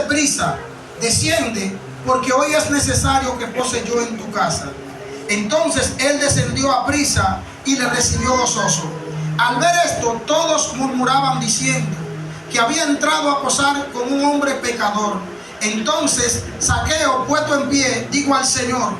prisa, desciende, porque hoy es necesario que pose yo en tu casa. Entonces él descendió a prisa y le recibió gozoso. Al ver esto, todos murmuraban diciendo que había entrado a posar con un hombre pecador. Entonces Zaqueo, puesto en pie, dijo al Señor: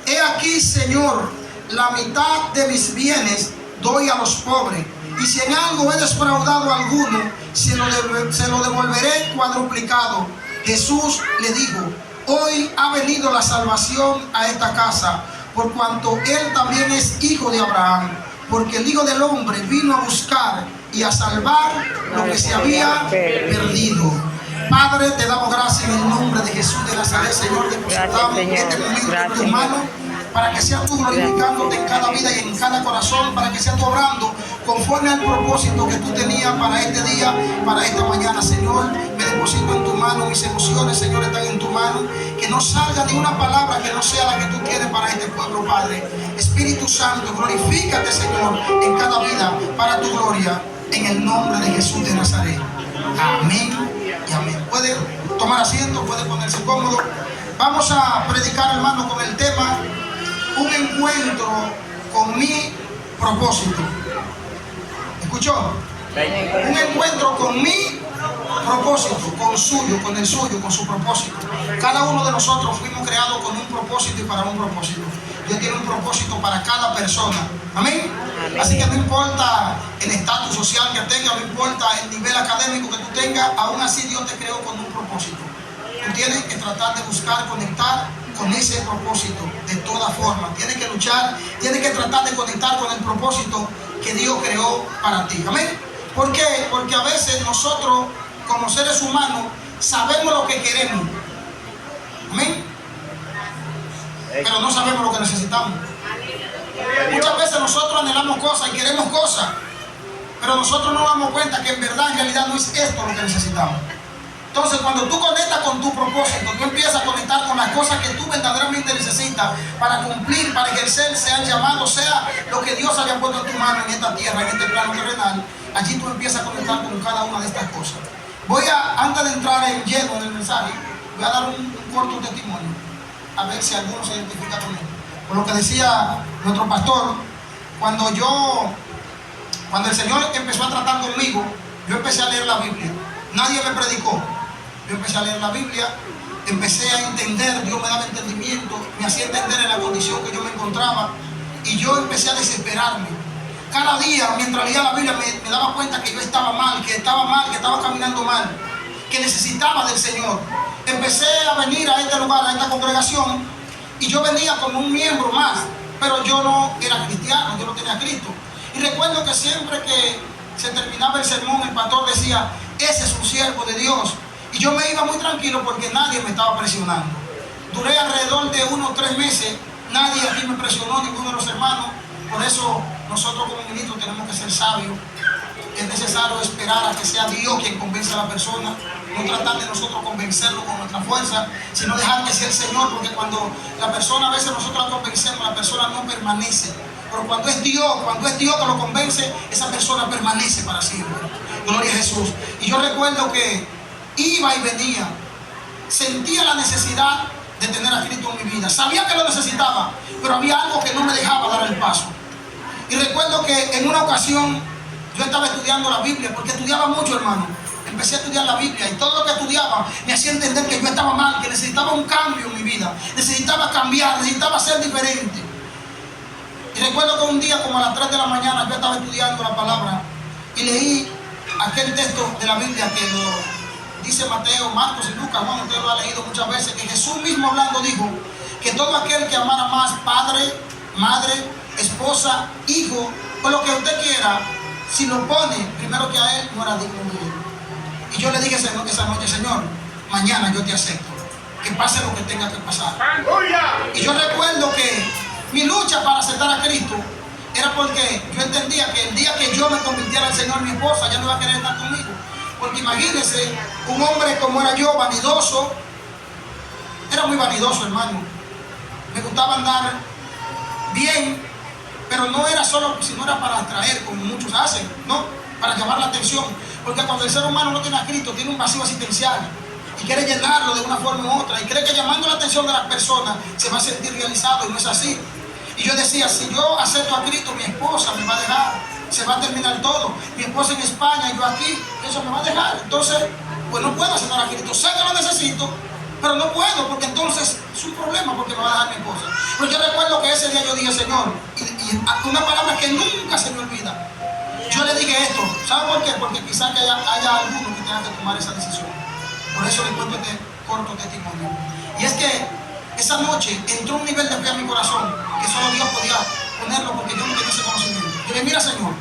he aquí, Señor, la mitad de mis bienes doy a los pobres, y si en algo he defraudado a alguno, se lo devolveré cuadruplicado. Jesús le dijo: hoy ha venido la salvación a esta casa, por cuanto él también es hijo de Abraham, porque el Hijo del Hombre vino a buscar y a salvar lo que se había perdido. Padre, te damos gracias en el nombre de Jesús de Nazaret, Señor. Depositamos este momento en tus manos, para que seas tú glorificándote en cada vida y en cada corazón, para que seas tú obrando conforme al propósito que tú tenías para este día, para esta mañana, Señor. Me deposito en tu mano, mis emociones, Señor, están en tu mano. Que no salga ni una palabra que no sea la que tú tienes para este pueblo, Padre. Espíritu Santo, glorifícate, Señor, en cada vida, para tu gloria, en el nombre de Jesús de Nazaret. Amén y amén. Puede tomar asiento, puede ponerse cómodo. Vamos a predicar, hermano, con el tema: un encuentro con mi propósito. ¿Escuchó? Un encuentro con mi propósito, con el suyo, con su propósito. Cada uno de nosotros fuimos creados con un propósito y para un propósito. Dios tiene un propósito para cada persona. Amén. Así que no importa el estatus social que tengas, no importa el nivel académico que tú tengas, aún así Dios te creó con un propósito. Tú tienes que tratar de buscar conectar con ese propósito de toda forma. Tienes que luchar, tienes que tratar de conectar con el propósito que Dios creó para ti. Amén. ¿Por qué? Porque a veces nosotros, como seres humanos, sabemos lo que queremos. Amén. Pero no sabemos lo que necesitamos. Muchas veces nosotros anhelamos cosas y queremos cosas, pero nosotros no nos damos cuenta que en verdad, en realidad, no es esto lo que necesitamos. Entonces, cuando tú conectas con tu propósito, tú empiezas a conectar con las cosas que tú verdaderamente necesitas para cumplir, para ejercer, sea el llamado, sea lo que Dios haya puesto en tu mano en esta tierra, en este plano terrenal. Allí tú empiezas a conectar con cada una de estas cosas. Antes de entrar en lleno en el mensaje, voy a dar un corto testimonio, a ver si alguno se identifica con él. Por lo que decía nuestro pastor, cuando el Señor empezó a tratar conmigo, yo empecé a leer la Biblia. Nadie me predicó. Yo empecé a leer la Biblia, empecé a entender, Dios me daba entendimiento, me hacía entender en la condición que yo me encontraba, y yo empecé a desesperarme. Cada día, mientras leía la Biblia, me daba cuenta que yo estaba mal, que estaba caminando mal, que necesitaba del Señor. Empecé a venir a este lugar, a esta congregación, y yo venía como un miembro más, pero yo no era cristiano, yo no tenía a Cristo. Y recuerdo que siempre que se terminaba el sermón, el pastor decía: ese es un siervo de Dios. Y yo me iba muy tranquilo porque nadie me estaba presionando. Duré alrededor de unos 3 meses, nadie aquí me presionó, ninguno de los hermanos. Por eso nosotros como ministros tenemos que ser sabios. Es necesario esperar a que sea Dios quien convenza a la persona, no tratar de nosotros convencerlo con nuestra fuerza, sino dejar que sea el Señor, porque cuando la persona, a veces nosotros la convencemos, la persona no permanece. Pero cuando es Dios que lo convence, esa persona permanece para siempre. Gloria a Jesús. Y yo recuerdo que iba y venía, sentía la necesidad de tener a Cristo en mi vida. Sabía que lo necesitaba, pero había algo que no me dejaba dar el paso. Y recuerdo que en una ocasión yo estaba estudiando la Biblia, porque estudiaba mucho, hermano. Empecé a estudiar la Biblia y todo lo que estudiaba me hacía entender que yo estaba mal, que necesitaba un cambio en mi vida, necesitaba cambiar, necesitaba ser diferente. Y recuerdo que un día, como a las 3 de la mañana, yo estaba estudiando la palabra y leí aquel texto de la Biblia que lo dice Mateo, Marcos y Lucas. Juan, usted lo ha leído muchas veces, que Jesús mismo hablando dijo que todo aquel que amara más padre, madre, esposa, hijo o lo que usted quiera, si lo pone primero que a él, no era digno de él. Y yo le dije esa noche: Señor, mañana yo te acepto, que pase lo que tenga que pasar. Y yo recuerdo que mi lucha para aceptar a Cristo era porque yo entendía que el día que yo me convirtiera al Señor, mi esposa ya no iba a querer estar conmigo. Porque imagínense, un hombre como era yo, vanidoso, era muy vanidoso, hermano. Me gustaba andar bien, pero no era solo, sino era para atraer, como muchos hacen, ¿no? Para llamar la atención. Porque cuando el ser humano no tiene a Cristo, tiene un vacío existencial. y quiere llenarlo de una forma u otra y cree que llamando la atención de las personas se va a sentir realizado, y no es así. Y yo decía, si yo acepto a Cristo, mi esposa me va a dejar, se va a terminar todo. Mi esposa en España, yo aquí, eso me va a dejar. Entonces, pues no puedo aceptar a Cristo. Sé que lo necesito, pero no puedo, porque entonces es un problema, porque me va a dejar mi esposa. Pero yo recuerdo que ese día yo dije, Señor, y una palabra que nunca se me olvida. Yo le dije esto, ¿sabe por qué? Porque quizás que haya alguno que tenga que tomar esa decisión. Por eso le cuento este corto testimonio. Y es que esa noche entró un nivel de fe a mi corazón que solo Dios podía ponerlo, porque yo no tenía ese conocimiento. Yo le dije, mira, Señor,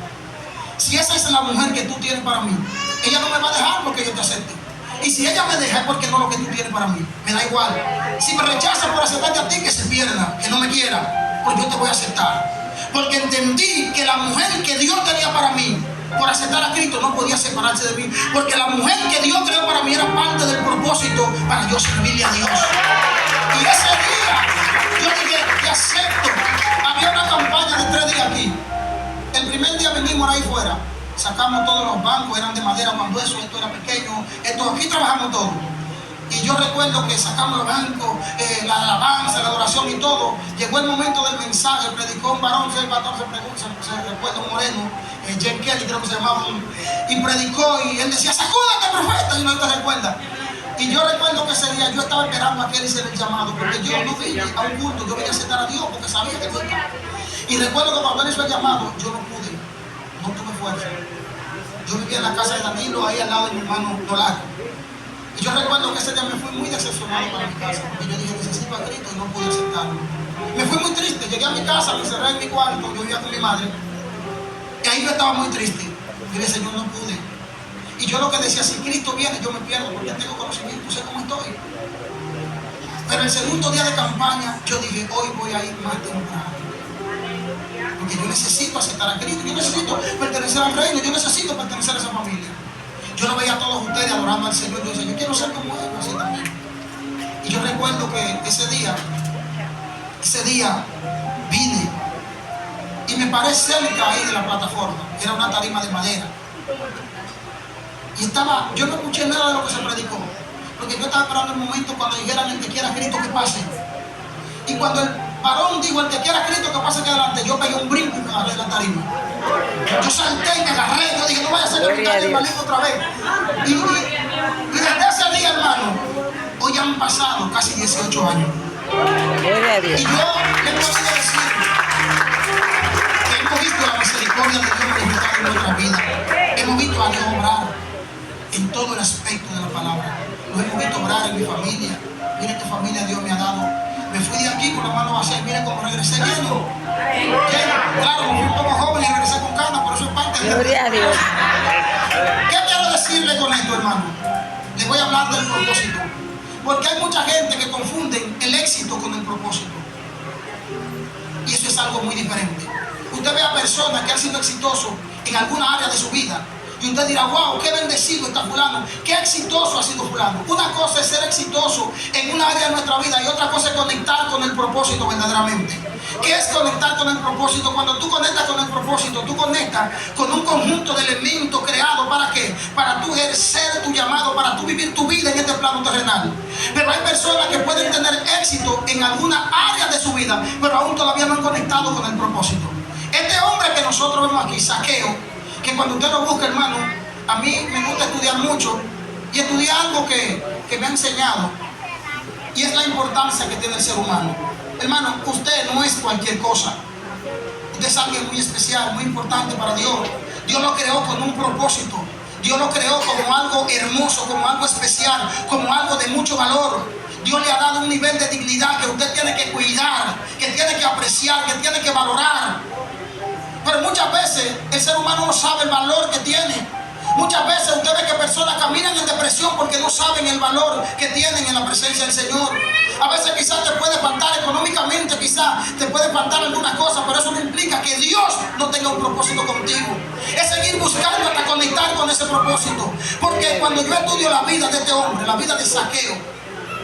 si esa es la mujer que tú tienes para mí, ella no me va a dejar porque yo te acepte. Y si ella me deja es porque no es lo que tú tienes para mí. Me da igual. Si me rechaza por aceptarte a ti, que se pierda, que no me quiera, pues yo te voy a aceptar. Porque entendí que la mujer que Dios tenía para mí, por aceptar a Cristo, no podía separarse de mí. Porque la mujer que Dios creó para mí era parte del propósito para yo servirle a Dios. Y ese día yo dije, te acepto. Había una campaña de 3 días aquí. El primer día venimos ahí fuera, sacamos todos los bancos, eran de madera cuando esto era pequeño. Aquí trabajamos todo. Y yo recuerdo que sacamos los bancos, la alabanza, la adoración y todo. Llegó el momento del mensaje, predicó un varón, el pastor se recuerda, un moreno, Jen Kelly creo que se llamaba, y predicó y él decía, sacúdate, profeta, y no te recuerda. Y yo recuerdo que ese día yo estaba esperando a que él hiciera el llamado, porque yo no vine a un culto, yo venía a aceptar a Dios porque sabía que Dios estaba. Y recuerdo que cuando él hizo el llamado, yo no pude, no tuve fuerza. Yo vivía en la casa de Danilo, ahí al lado de mi hermano Dolaco. Y yo recuerdo que ese día me fui muy decepcionado para mi casa, porque yo dije, necesito a Cristo y no pude aceptarlo. Me fui muy triste, llegué a mi casa, me encerré en mi cuarto, yo vivía con mi madre, y ahí yo estaba muy triste. Y dije, Señor, no pude. Y yo lo que decía, si Cristo viene, yo me pierdo, porque tengo conocimiento, sé cómo estoy. Pero el segundo día de campaña, yo dije, hoy voy a ir más temprano. Porque yo necesito aceptar a Cristo, yo necesito pertenecer al reino, yo necesito pertenecer a esa familia. Yo lo veía a todos ustedes adorando al Señor, yo decía, yo quiero ser como Él, así también. Y yo recuerdo que ese día vine y me paré cerca ahí de la plataforma, era una tarima de madera. Y yo no escuché nada de lo que se predicó, porque yo estaba esperando el momento cuando dijeran el que quiera Cristo que pase. Y cuando el varón dijo el que quiera Cristo que pase aquí adelante, yo pegué un brinco y me agarré la tarima. Yo salté y me agarré, yo dije, no vaya a ser que me caiga el maligno otra vez. Y desde ese día, hermano, hoy han pasado casi 18 años. Y yo le puedo decir que hemos visto la misericordia de Dios manifestada en nuestra vida. Hemos visto a Dios obrar en todo el aspecto de la palabra. Lo hemos visto obrar en mi familia. Miren qué familia Dios me ha dado. Me fui de aquí con la mano vacía y miren cómo regresé lleno. Claro, fui un poco joven y regresé con ganas, pero eso es parte de Gloria a Dios. ¿Qué quiero decirle con esto, hermano? Les voy a hablar del propósito. Porque hay mucha gente que confunden el éxito con el propósito. Y eso es algo muy diferente. Usted ve a personas que han sido exitosos en alguna área de su vida. Y usted dirá, wow, qué bendecido está fulano, qué exitoso ha sido fulano. Una cosa es ser exitoso en una área de nuestra vida y otra cosa es conectar con el propósito verdaderamente. ¿Qué es conectar con el propósito? Cuando tú conectas con el propósito, tú conectas con un conjunto de elementos creados. ¿Para qué? Para tú ejercer tu llamado, para tú vivir tu vida en este plano terrenal. Pero hay personas que pueden tener éxito en alguna área de su vida, pero aún todavía no han conectado con el propósito. Este hombre que nosotros vemos aquí, Zaqueo, que cuando usted lo busca, hermano, a mí me gusta estudiar mucho y estudié algo que me ha enseñado, y es la importancia que tiene el ser humano. Hermano, usted no es cualquier cosa. Usted es alguien muy especial, muy importante para Dios. Dios lo creó con un propósito. Dios lo creó como algo hermoso, como algo especial, como algo de mucho valor. Dios le ha dado un nivel de dignidad que usted tiene que cuidar, que tiene que apreciar, que tiene que valorar. Pero muchas veces el ser humano no sabe el valor que tiene. Muchas veces usted ve que personas caminan en depresión porque no saben el valor que tienen en la presencia del Señor. A veces quizás te puede faltar económicamente, quizás te puede faltar alguna cosa, pero eso no implica que Dios no tenga un propósito contigo. Es seguir buscando hasta conectar con ese propósito. Porque cuando yo estudio la vida de este hombre, la vida de Zaqueo,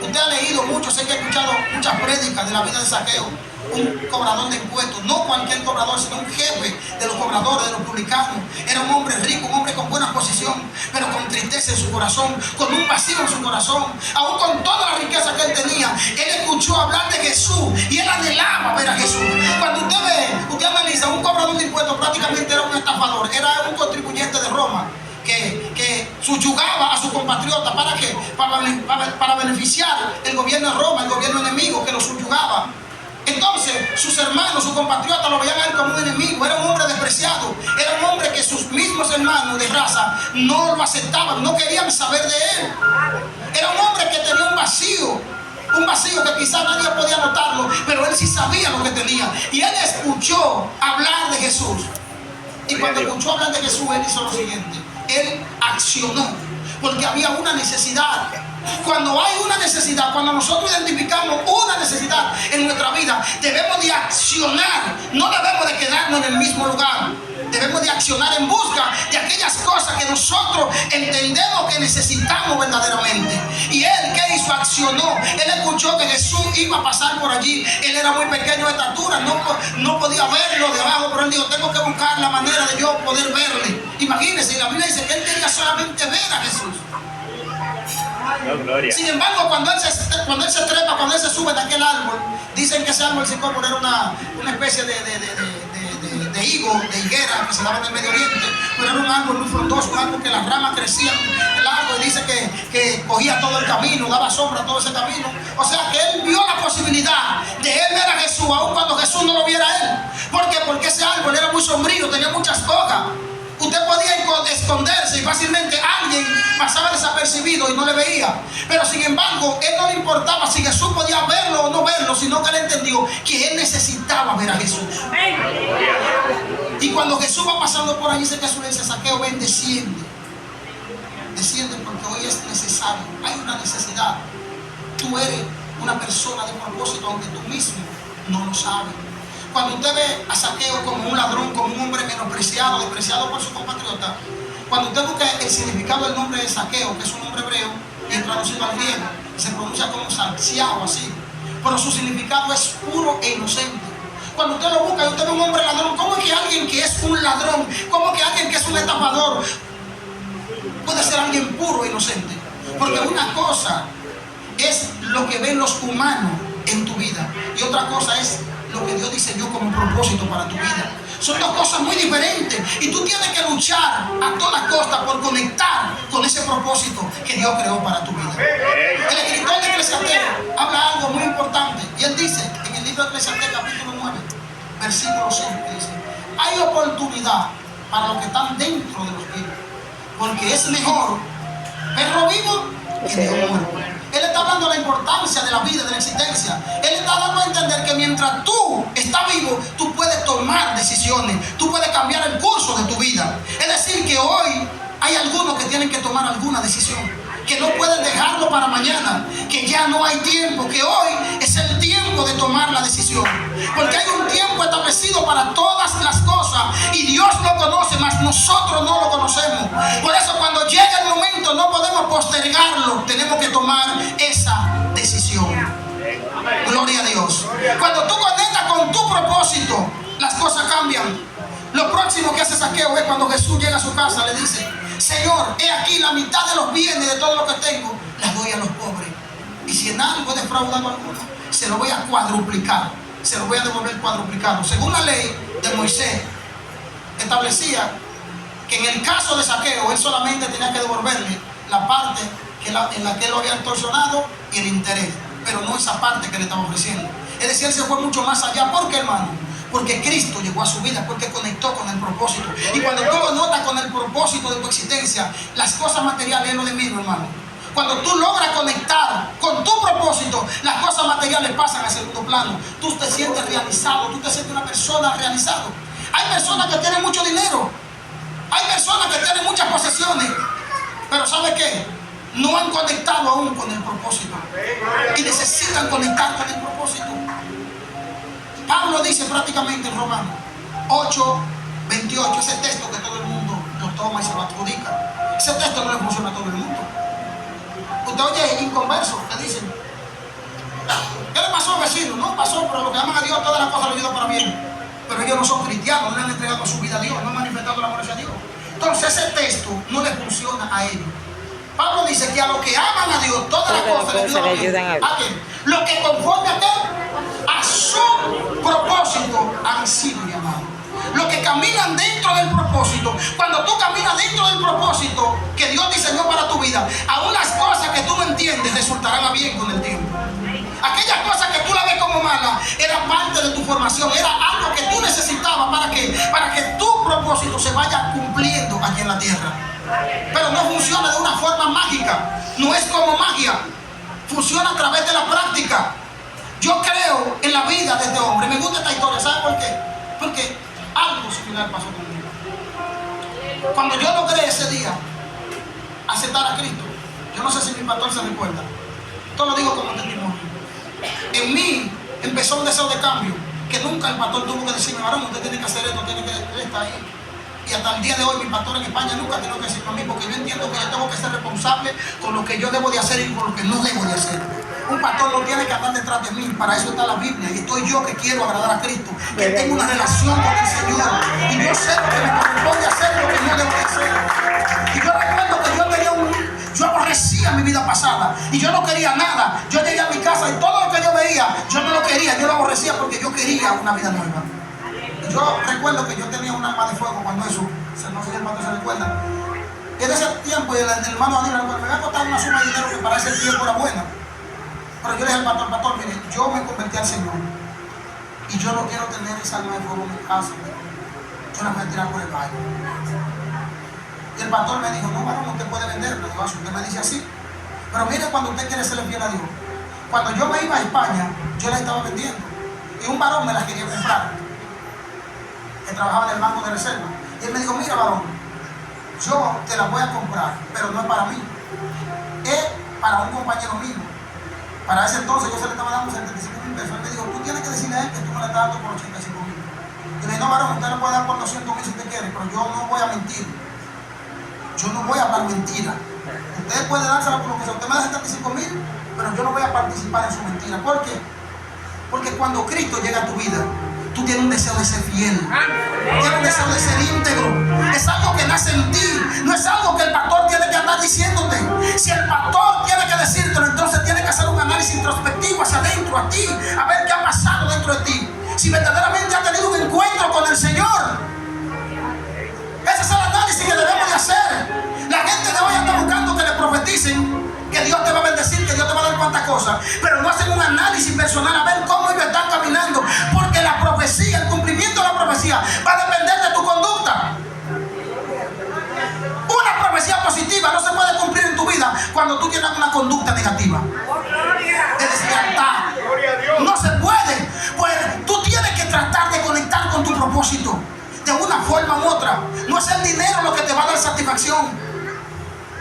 usted ha leído mucho, sé que ha escuchado muchas prédicas de la vida de Zaqueo. un cobrador de impuestos, no cualquier cobrador, sino un jefe de los cobradores, de los publicanos. Era un hombre rico, un hombre con buena posición, pero con tristeza en su corazón, con un vacío en su corazón. Aún con toda la riqueza que él tenía, él escuchó hablar de Jesús y él anhelaba ver a Jesús. Cuando usted analiza, un cobrador de impuestos prácticamente era un estafador, era un contribuyente de Roma que subyugaba a sus compatriotas para beneficiar el gobierno de Roma, el gobierno enemigo que lo subyugaba. Entonces sus hermanos, sus compatriotas lo veían a él como un enemigo. Era un hombre despreciado, era un hombre que sus mismos hermanos de raza no lo aceptaban, no querían saber de él. Era un hombre que tenía un vacío que quizás nadie podía notarlo, pero él sí sabía lo que tenía. Y él escuchó hablar de Jesús. Y cuando escuchó hablar de Jesús, él hizo lo siguiente: él accionó, porque había una necesidad. Cuando hay una necesidad, cuando nosotros identificamos una necesidad en nuestra vida, debemos de accionar. No debemos de quedarnos en el mismo lugar. Debemos de accionar en busca de aquellas cosas que nosotros entendemos que necesitamos verdaderamente. Y él, ¿qué hizo? Accionó. Él escuchó que Jesús iba a pasar por allí. Él era muy pequeño de estatura, no podía verlo de abajo, pero él dijo: tengo que buscar la manera de yo poder verle. Imagínense, la Biblia dice que él quería solamente ver a Jesús. No, sin embargo, cuando él se trepa, cuando él se sube de aquel árbol, dicen que ese árbol sicómoro era una especie de higo, de higuera que se daba en el Medio Oriente, pero era un árbol muy frondoso, un árbol que las ramas crecían largo, y dice que cogía todo el camino, daba sombra a todo ese camino. O sea que él vio la posibilidad de él ver a Jesús, aun cuando Jesús no lo viera a él. ¿Por qué? Porque ese árbol era muy sombrío, tenía muchas hojas. Usted podía esconderse y fácilmente alguien pasaba desapercibido y no le veía. Pero sin embargo, él no le importaba si Jesús podía verlo o no verlo, sino que él entendió que él necesitaba ver a Jesús. Y cuando Jesús va pasando por allí, dice que Jesús le dice: Zaqueo, ven, desciende. Desciende porque hoy es necesario. Hay una necesidad. Tú eres una persona de propósito, aunque tú mismo no lo sabes. Cuando usted ve a Zaqueo como un ladrón, como un hombre menospreciado, despreciado por su compatriota, cuando usted busca el significado del nombre de Zaqueo, que es un nombre hebreo y es traducido al griego, se pronuncia como Saxiao, así, pero su significado es puro e inocente. Cuando usted lo busca y usted ve un hombre ladrón, ¿cómo es que alguien que es un ladrón, cómo es que alguien que es un estafador puede ser alguien puro e inocente? Porque una cosa es lo que ven los humanos en tu vida y otra cosa es lo que Dios diseñó como propósito para tu vida. Son dos cosas muy diferentes y tú tienes que luchar a toda costa por conectar con ese propósito que Dios creó para tu vida. El escritor de Eclesiastés habla algo muy importante y él dice en el libro de Eclesiastés capítulo 9 versículo 5, dice: hay oportunidad para los que están dentro de los vivos, porque es mejor perro vivo que Dios muerto. Él está hablando de la importancia de la vida, de la existencia. Él está dando a entender que mientras tú estás vivo, tú puedes tomar decisiones, tú puedes cambiar el curso de tu vida. Es decir, que hoy hay algunos que tienen que tomar alguna decisión, que no pueden dejarlo para mañana, que ya no hay tiempo, que hoy es el tiempo de tomar la decisión. Porque hay un tiempo establecido para todas las cosas y Dios lo conoce, mas nosotros no lo conocemos. Por eso cuando llega el momento no podemos postergarlo, tenemos que tomar esa decisión. Gloria a Dios. Cuando tú conectas con tu propósito, las cosas cambian. Lo próximo que hace Zaqueo es cuando Jesús llega a su casa, le dice: Señor, he aquí la mitad de los bienes de todo lo que tengo, las doy a los pobres. Y si en algo he defraudado a alguno, se lo voy a cuadruplicar, se lo voy a devolver cuadruplicado. Según la ley de Moisés, establecía que en el caso de Zaqueo, él solamente tenía que devolverle la parte en la que él lo había extorsionado y el interés, pero no esa parte que le estaba ofreciendo. Es decir, él se fue mucho más allá. ¿Por qué, hermano? Porque Cristo llegó a su vida, porque conectó con el propósito. Y cuando tú lo notas con el propósito de tu existencia, las cosas materiales es lo de menos, hermano. Cuando tú logras conectar con tu propósito, las cosas materiales pasan a segundo plano. Tú te sientes realizado, tú te sientes una persona realizada. Hay personas que tienen mucho dinero, hay personas que tienen muchas posesiones, pero ¿sabe qué? No han conectado aún con el propósito y necesitan conectar con el propósito. Pablo dice prácticamente en Romanos 8:28, ese texto que todo el mundo lo toma y se lo adjudica. Ese texto no le funciona a todo el mundo. Usted oye inconversos que dicen: ¿Qué le pasó, vecino? No pasó, pero lo que aman a Dios, todas las cosas lo ayudan para bien. Pero ellos no son cristianos, no le han entregado su vida a Dios, no han manifestado el amor hacia Dios. Entonces ese texto no le funciona a ellos. Pablo dice que a los que aman a Dios, todas las cosas le ayudan a Dios. Lo que conforme a qué? A su propósito han sido llamados. Los que caminan dentro del propósito, cuando tú caminas dentro del propósito que Dios diseñó para tu vida, aún las cosas que tú no entiendes resultarán a bien con el tiempo. Aquellas cosas que tú la ves como malas, era parte de tu formación, era algo que tú necesitabas para que tu propósito se vaya cumpliendo aquí en la tierra. Pero no funciona de una forma mágica, no es como magia, funciona a través de la práctica. Yo creo en la vida de este hombre, me gusta esta historia, ¿sabe por qué? Porque algo similar pasó conmigo. Cuando yo logré ese día aceptar a Cristo, yo no sé si mi pastor se recuerda, esto lo digo como testimonio. En mí empezó un deseo de cambio que nunca el pastor tuvo que decirme, varón, usted tiene que hacer esto, tiene que estar ahí. Y hasta el día de hoy mi pastor en España nunca tiene que decirme a mí, porque yo entiendo que yo tengo que ser responsable con lo que yo debo de hacer y con lo que no debo de hacer. Un pastor no tiene que andar detrás de mí, para eso está la Biblia, y estoy yo que quiero agradar a Cristo, que tengo una relación con el Señor, y yo sé lo que me corresponde hacer y lo que no debo de hacer. Y yo recuerdo que yo aborrecía mi vida pasada y yo no quería nada. Yo llegué a mi casa y todo lo que yo veía, yo no lo quería, yo lo aborrecía porque yo quería una vida nueva. Y yo recuerdo que yo tenía un arma de fuego cuando eso, no sé si el pastor se recuerda. Y en ese tiempo el hermano Aníbal me había costado una suma de dinero que para ese tiempo era buena. Pero yo le dije al pastor, mire, yo me convertí al Señor y yo no quiero tener esa arma de fuego en mi casa. Yo la voy a tirar por el baño. Y el pastor me dijo, no, varón, usted puede venderla. Digo, usted me dice así. Pero mire, cuando usted quiere serle fiel a Dios. Cuando yo me iba a España, yo la estaba vendiendo. Y un varón me la quería comprar, que trabajaba en el banco de reserva. Y él me dijo, mira, varón, yo te la voy a comprar, pero no es para mí. Es para un compañero mío. Para ese entonces yo se le estaba dando 75,000 pesos. Él me dijo, tú tienes que decirle a él que tú me la estás dando por 85,000. Y le dije, no, varón, usted le puede dar por 200,000 si usted quiere, pero yo no voy a mentir. Yo no voy a hablar mentira. Usted puede dársela por lo que sea. Usted me da 75,000, pero yo no voy a participar en su mentira. ¿Por qué? Porque cuando Cristo llega a tu vida, tú tienes un deseo de ser fiel. Tienes un deseo de ser íntegro. Es algo que nace en ti. No es algo que el pastor tiene que andar diciéndote. Si el pastor tiene que decírtelo, entonces tiene que hacer un análisis introspectivo hacia adentro, a ti, a ver qué ha pasado dentro de ti. Si verdaderamente has tenido un encuentro con el Señor. Ese es el análisis que debemos de hacer. La gente de hoy está buscando que le profeticen que Dios te va a bendecir, que Dios te va a dar cuantas cosas, pero no hacen un análisis personal a ver cómo ellos están caminando, porque la profecía, el cumplimiento de la profecía va a depender de tu conducta. Una profecía positiva no se puede cumplir en tu vida cuando tú tienes una conducta negativa de deslealtad. No se puede, pues tú tienes que tratar de conectar con tu propósito de una forma u otra. No es el dinero lo que te va a dar satisfacción.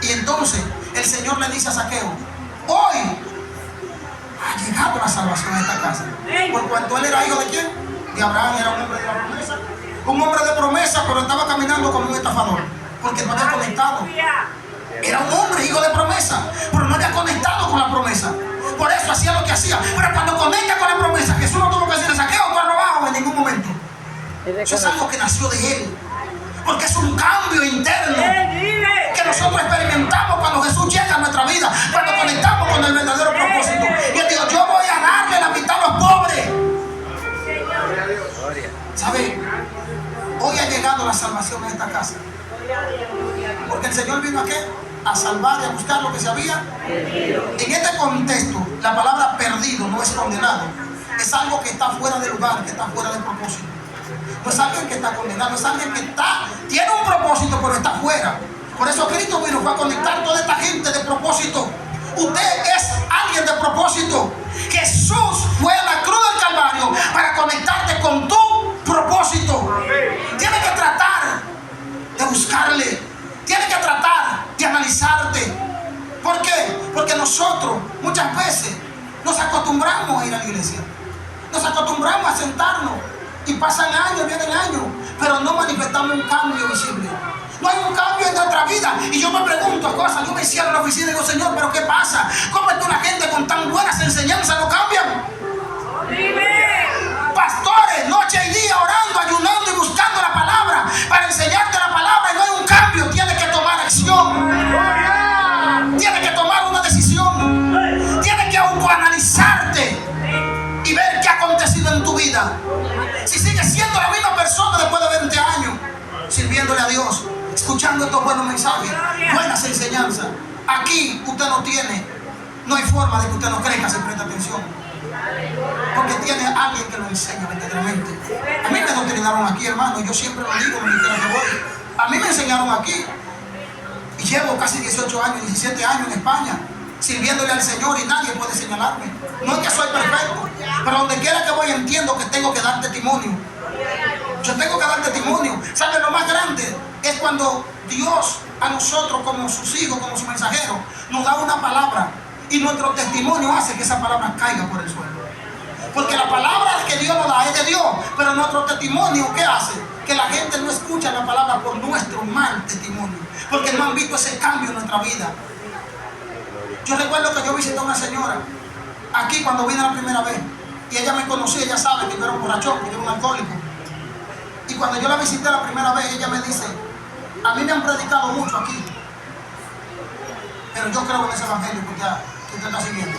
Y entonces el Señor le dice a Zaqueo, hoy ha llegado la salvación a esta casa. Por cuanto él era hijo de ¿quién? De Abraham, era un hombre de la promesa. Un hombre de promesa, pero estaba caminando como un estafador, porque no había conectado. Era un hombre hijo de promesa, pero no había conectado con la promesa. Por eso hacía lo que hacía. Pero cuando conecta con la promesa, Jesús no tuvo que decirle, Zaqueo, tú has robado en ningún momento. Eso es algo que nació de él, porque es un cambio interno que nosotros experimentamos cuando Jesús llega a nuestra vida, cuando conectamos con el verdadero propósito. Y él dijo, yo voy a darle la mitad a los pobres. ¿Sabe? Hoy ha llegado la salvación en esta casa, porque el Señor vino a ¿qué? A salvar y a buscar lo que se había perdido. En este contexto, la palabra perdido no es condenado, es algo que está fuera de lugar, que está fuera de propósito. No es alguien que está condenado, es alguien que tiene un propósito, pero está fuera. Por eso Cristo vino, fue a conectar toda esta gente de propósito. Usted es alguien de propósito. Jesús fue a la cruz del Calvario para conectarte con tu propósito. Tienes que tratar de buscarle. Tienes que tratar de analizarte. ¿Por qué? Porque nosotros muchas veces nos acostumbramos a ir a la iglesia. Nos acostumbramos a sentarnos. Y pasan años, vienen años, pero no manifestamos un cambio visible. No hay un cambio en nuestra vida. Y yo me pregunto cosas, yo me cierro en la oficina y digo, Señor, ¿pero qué pasa? ¿Cómo es que una gente con tan buenas enseñanzas no cambia? a Dios, escuchando estos buenos mensajes, buenas enseñanzas. Aquí usted no hay forma de que usted no crezca si presta atención, porque tiene a alguien que lo enseña verdaderamente. A mí me doctrinaron aquí, hermano, yo siempre lo digo, donde quiera que voy. A mí me enseñaron aquí, y llevo casi 18 años, 17 años en España, sirviéndole al Señor, y nadie puede señalarme. No es que soy perfecto, pero donde quiera que voy entiendo que tengo que dar testimonio. Yo tengo que dar testimonio. ¿Sabe? Lo más grande es cuando Dios a nosotros como sus hijos, como sus mensajeros, nos da una palabra y nuestro testimonio hace que esa palabra caiga por el suelo. Porque la palabra que Dios nos da es de Dios, pero nuestro testimonio, ¿qué hace? Que la gente no escucha la palabra por nuestro mal testimonio, porque no han visto ese cambio en nuestra vida. Yo recuerdo que yo visité a una señora aquí cuando vine la primera vez, y ella me conocía, ella sabe que yo era un borrachón, que yo era un alcohólico. Y cuando yo la visité la primera vez, ella me dice: a mí me han predicado mucho aquí, pero yo creo en ese evangelio que usted está siguiendo,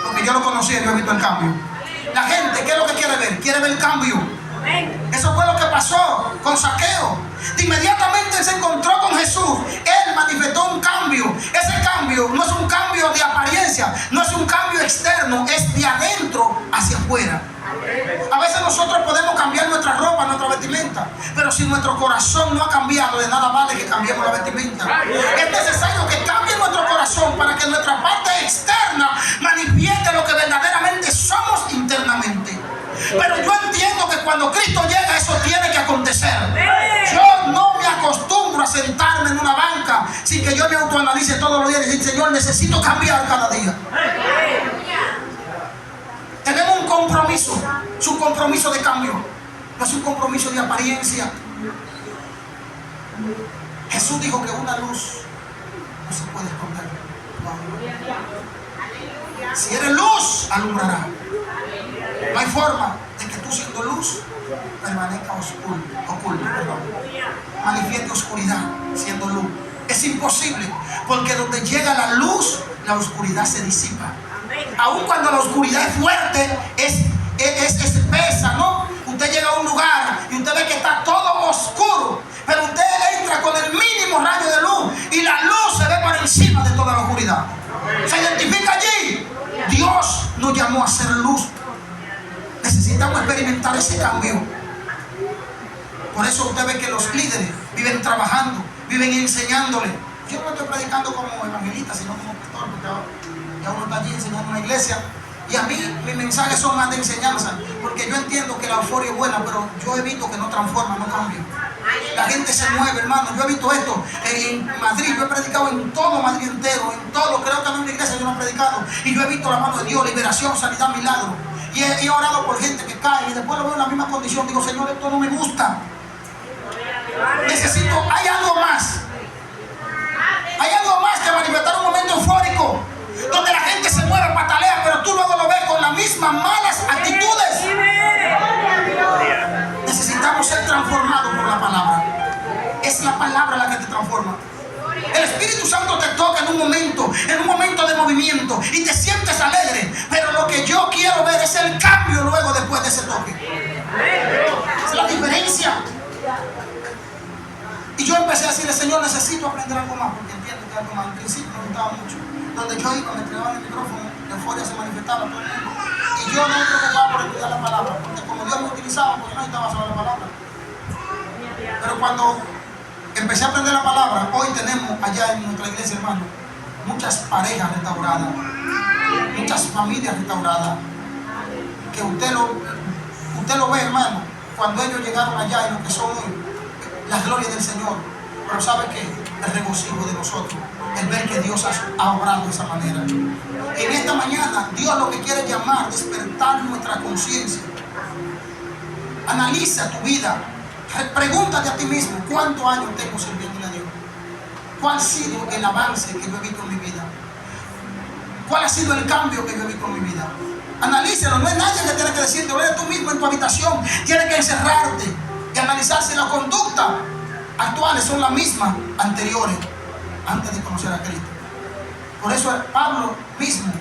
porque yo lo conocía y yo he visto el cambio. La gente, ¿qué es lo que quiere ver? Quiere ver el cambio. Eso fue lo que pasó con Zaqueo. De inmediatamente él se encontró con Jesús, él manifestó un cambio. Ese cambio no es un cambio de apariencia, no es un cambio externo, es de adentro hacia afuera. A veces nosotros podemos cambiar nuestra ropa, nuestra vestimenta, pero si nuestro corazón no ha cambiado, de nada vale que cambiemos la vestimenta. Es necesario que cambie nuestro corazón para que nuestra parte externa manifieste lo que verdaderamente somos internamente. Pero yo entiendo que cuando Cristo llega, eso tiene que acontecer. Yo no me acostumbro a sentarme en una banca sin que yo me autoanalice todos los días y decir: Señor, necesito cambiar cada día. Tenemos un compromiso, es un compromiso de cambio, no es un compromiso de apariencia. Jesús dijo que una luz no se puede esconder. Si eres luz, alumbrará. No hay forma de que tú, siendo luz, permanezca oculto. Manifieste oscuridad siendo luz. Es imposible, porque donde llega la luz, la oscuridad se disipa. Aun cuando la oscuridad es fuerte, es espesa, ¿no? Usted llega a un lugar y usted ve que está todo oscuro, pero usted entra con el mínimo rayo de luz y la luz se ve por encima de toda la oscuridad. Se identifica allí. Dios nos llamó a ser luz. Necesitamos experimentar ese cambio. Por eso usted ve que los líderes viven trabajando, viven enseñándole. Yo no estoy predicando como evangelista, sino como pastor, porque ya uno está allí enseñando en una iglesia. Y a mí mis mensajes son más de enseñanza, porque yo entiendo que la euforia es buena, pero yo he visto que no transforma, no cambia. La gente se mueve, hermano. Yo he visto esto en Madrid. Yo he predicado en todo Madrid entero, en todo. Creo que en una iglesia yo no he predicado. Y yo he visto la mano de Dios, liberación, sanidad, milagro. Y he orado por gente que cae y después lo veo en la misma condición. Digo: Señor, esto no me gusta. Hay algo más. Hay algo más que manifestar un momento eufórico, donde la gente se mueve, patalea, pero tú luego lo ves con las mismas malas actitudes. Necesitamos ser transformados por la palabra. Es la palabra la que te transforma. El Espíritu Santo te toca en un momento de movimiento, y te sientes alegre, pero lo que yo quiero ver es el cambio luego, después de ese toque. Esa es la diferencia. Y yo empecé a decirle: Señor, necesito aprender algo más, porque entiendo que algo más. Al principio me gustaba mucho. Donde yo iba, me entregaban el micrófono, la euforia se manifestaba todo el mundo. Y yo no me preocupaba por estudiar la palabra, porque como Dios me utilizaba, porque yo no necesitaba saber la palabra. Pero cuando empecé a aprender la palabra, hoy tenemos allá en nuestra iglesia, hermano, muchas parejas restauradas, muchas familias restauradas, que usted lo ve, hermano, cuando ellos llegaron allá en lo que son hoy, la gloria del Señor. Pero ¿sabe qué? El regocijo de nosotros, el ver que Dios ha obrado de esa manera. En esta mañana, Dios lo que quiere es llamar, despertar nuestra conciencia. Analiza tu vida. Pregúntate a ti mismo: ¿cuántos años tengo sirviéndole a Dios? ¿Cuál ha sido el avance que yo he visto en mi vida? ¿Cuál ha sido el cambio que yo he visto en mi vida? Analízalo. No es nadie que tiene que decirte. Lo eres tú mismo en tu habitación. Tienes que encerrarte y analizar si las conductas actuales son las mismas anteriores, antes de conocer a Cristo. Por eso Pablo mismo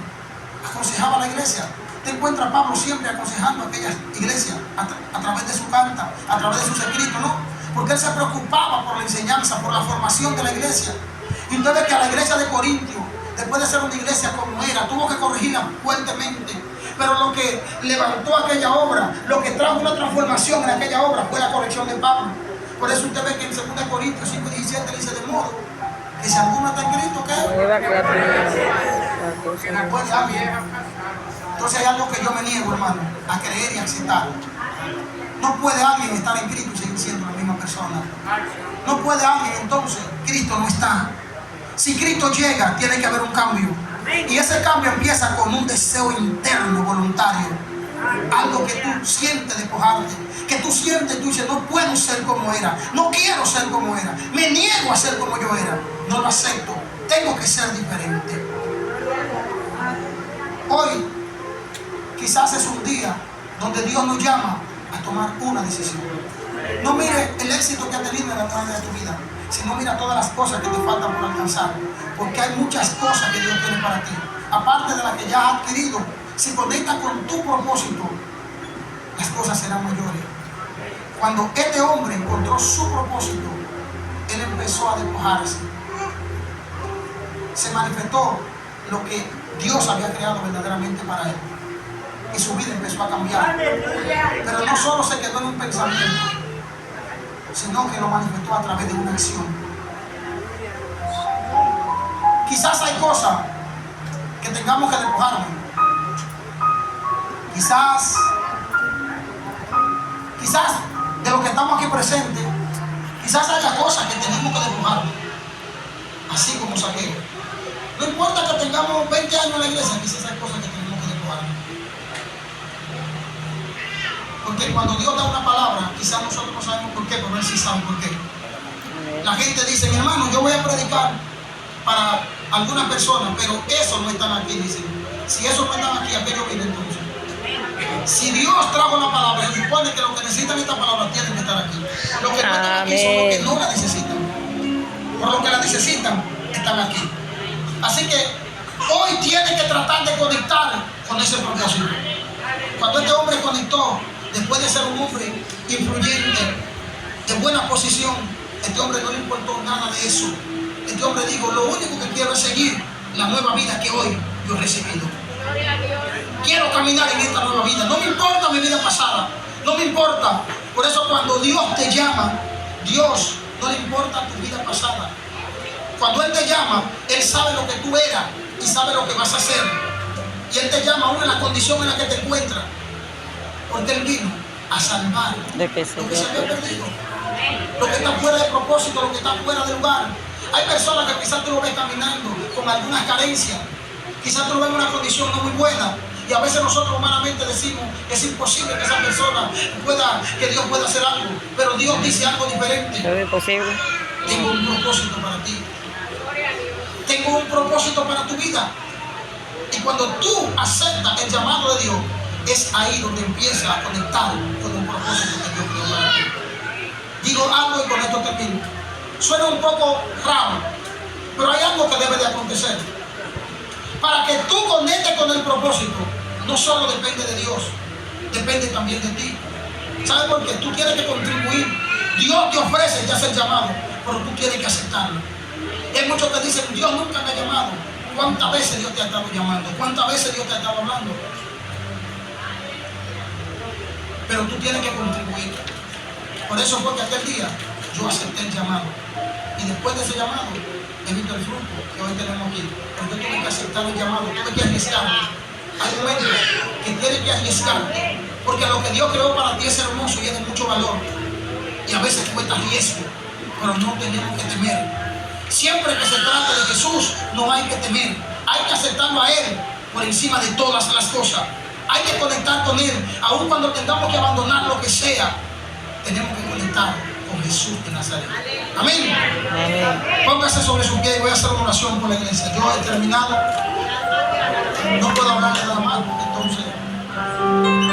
aconsejaba a la iglesia. Te encuentras a Pablo siempre aconsejando a aquellas iglesias a través de su carta, a través de sus escritos, ¿no? porque él se preocupaba por la enseñanza, por la formación de la iglesia. Y usted ve que a la iglesia de Corintio, después de ser una iglesia como era, tuvo que corregirla fuertemente. Pero lo que levantó aquella obra, lo que trajo una transformación en aquella obra, fue la corrección de Pablo. Por eso usted ve que en 2 Corintios 5:17 dice: de modo que si alguno está en Cristo, ¿qué? No puede alguien. Entonces hay algo que yo me niego, hermano, a creer y aceptar. No puede alguien estar en Cristo y seguir siendo la misma persona. No puede alguien, entonces, Cristo no está. Si Cristo llega, tiene que haber un cambio. Y ese cambio empieza con un deseo interno, voluntario. Algo que tú sientes despojarte, que tú sientes, tú dices: no puedo ser como era, no quiero ser como era, me niego a ser como yo era, no lo acepto, tengo que ser diferente. Hoy quizás es un día donde Dios nos llama a tomar una decisión. No mire el éxito que ha tenido en la trama de tu vida, sino mira todas las cosas que te faltan por alcanzar, porque hay muchas cosas que Dios tiene para ti, aparte de las que ya has adquirido. Si conectas con tu propósito, las cosas serán mayores. Cuando este hombre encontró su propósito, él empezó a despojarse. Se manifestó lo que Dios había creado verdaderamente para él, y su vida empezó a cambiar. Pero no solo se quedó en un pensamiento, sino que lo manifestó a través de una acción. Quizás hay cosas que tengamos que despojarnos. Quizás de lo que estamos aquí presentes, quizás haya cosas que tenemos que despojar, así como Saqueo. No importa que tengamos 20 años en la iglesia, quizás hay cosas que tenemos que despojar. Porque cuando Dios da una palabra, quizás nosotros no sabemos por qué, pero Él sí sabe por qué. La gente dice: mi hermano, yo voy a predicar para algunas personas, pero esos no están aquí, dicen. Si esos no están aquí, ¿a qué yo vine entonces? Si Dios trajo la palabra, se supone que los que necesitan esta palabra tienen que estar aquí. Los que no están aquí son los que no la necesitan. Por lo que la necesitan, están aquí. Así que hoy tiene que tratar de conectar con ese propósito. Cuando este hombre conectó, después de ser un hombre influyente, de buena posición, este hombre no le importó nada de eso. Este hombre dijo: lo único que quiero es seguir la nueva vida que hoy yo he recibido. Quiero caminar en esta nueva vida. No me importa mi vida pasada, no me importa. Por eso cuando Dios te llama, Dios no le importa tu vida pasada. Cuando Él te llama, Él sabe lo que tú eras y sabe lo que vas a hacer. Y Él te llama aún en la condición en la que te encuentras, porque Él vino a salvar lo que se había perdido, lo que está fuera de propósito, lo que está fuera de lugar. Hay personas que quizás tú lo ves caminando con algunas carencias, quizás tú lo ves en una condición no muy buena, y a veces nosotros humanamente decimos que es imposible que esa persona que Dios pueda hacer algo, pero Dios dice algo diferente. Es posible. Tengo un propósito para ti. Tengo un propósito para tu vida. Y cuando tú aceptas el llamado de Dios, es ahí donde empiezas a conectar con un propósito que Dios creó para ti. Digo algo y con esto termino. Suena un poco raro, pero hay algo que debe de acontecer. Para que tú conectes con el propósito, no solo depende de Dios, depende también de ti. ¿Sabes por qué? Tú tienes que contribuir. Dios te ofrece, te hace el llamado, pero tú tienes que aceptarlo. Hay muchos que dicen: Dios nunca me ha llamado. ¿Cuántas veces Dios te ha estado llamando? ¿Cuántas veces Dios te ha estado hablando? Pero tú tienes que contribuir. Por eso fue que aquel día yo acepté el llamado. Y después de ese llamado, he visto el fruto que hoy tenemos aquí. Porque tú tienes que aceptar el llamado, tú tienes que arriesgarte. Hay momentos que tienes que arriesgarte, porque lo que Dios creó para ti es hermoso y es de mucho valor. Y a veces cuesta riesgo, pero no tenemos que temer. Siempre que se trata de Jesús, no hay que temer. Hay que aceptarlo a Él por encima de todas las cosas. Hay que conectar con Él, aun cuando tengamos que abandonar lo que sea. Tenemos que conectar con Jesús de Nazaret. Amén. Póngase sobre su pie y voy a hacer una oración por la iglesia. Yo he terminado. No puedo hablar nada más porque entonces